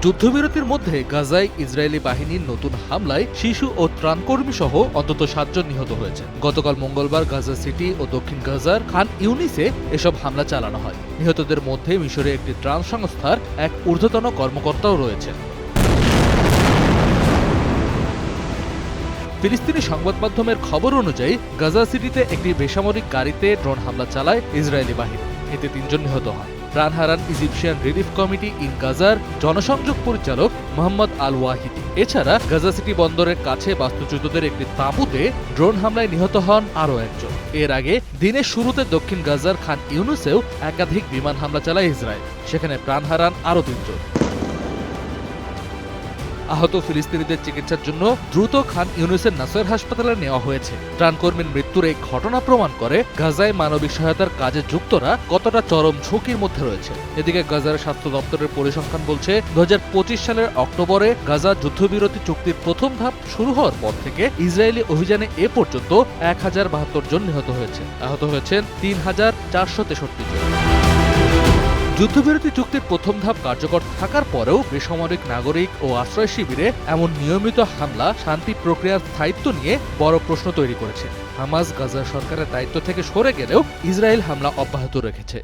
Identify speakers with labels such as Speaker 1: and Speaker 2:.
Speaker 1: যুদ্ধবিরতির মধ্যে গাজায় ইসরায়েলি বাহিনীর নতুন হামলায় শিশু ও ত্রাণকর্মী সহ অন্তত ৭ জন নিহত হয়েছে। গতকাল মঙ্গলবার গাজা সিটি ও দক্ষিণ গাজার খান ইউনিসে এসব হামলা চালানো হয়। নিহতদের মধ্যে মিশরে একটি ত্রাণ সংস্থার এক ঊর্ধ্বতন কর্মকর্তাও রয়েছেন। ফিলিস্তিনি সংবাদ মাধ্যমের খবর অনুযায়ী গাজা সিটিতে একটি বেসামরিক গাড়িতে ড্রোন হামলা চালায় ইসরায়েলি বাহিনী। এতে ৩ জন নিহত হন। প্রাণ হারান ইজিপশিয়ান রিলিফ কমিটি ইন গাজার জনসংযোগ পরিচালক মোহাম্মদ আল ওয়াহিদি। এছাড়া গাজা সিটি বন্দরের কাছে বাস্তুচ্যুতদের একটি তাঁবুতে ড্রোন হামলায় নিহত হন আরও একজন। এর আগে দিনের শুরুতে দক্ষিণ গাজার খান ইউনুসেও একাধিক বিমান হামলা চালায় ইসরায়েল। সেখানে প্রাণ হারান আরও ৩ জন। আহত ফিলিস্তিনিদের চিকিৎসার জন্য দ্রুত খান ইউনুসের নাসের হাসপাতালে নেওয়া হয়েছে। ত্রাণকর্মীর মৃত্যুর এই ঘটনা প্রমাণ করে গাজায় মানবিক সহায়তার কাজে যুক্তরা কতটা চরম ঝুঁকির মধ্যে রয়েছে। এদিকে গাজার স্বাস্থ্য দপ্তরের পরিসংখ্যান বলছে ২০২৫ সালের অক্টোবরে গাজা যুদ্ধবিরতি চুক্তির প্রথম ধাপ শুরু হওয়ার পর থেকে ইসরায়েলি অভিযানে এ পর্যন্ত ১,০৭২ জন নিহত হয়েছে। আহত হয়েছেন ৩,৪৬৩ জন। যুদ্ধবিরতি চুক্তির প্রথম ধাপ কার্যকর থাকার পরেও বেসামরিক নাগরিক ও আশ্রয় শিবিরে এমন নিয়মিত হামলা শান্তি প্রক্রিয়ার স্থায়িত্ব নিয়ে বড় প্রশ্ন তৈরি করেছে। হামাস গাজা সরকারের দায়িত্ব থেকে সরে গেলেও ইসরায়েল হামলা অব্যাহত রেখেছে।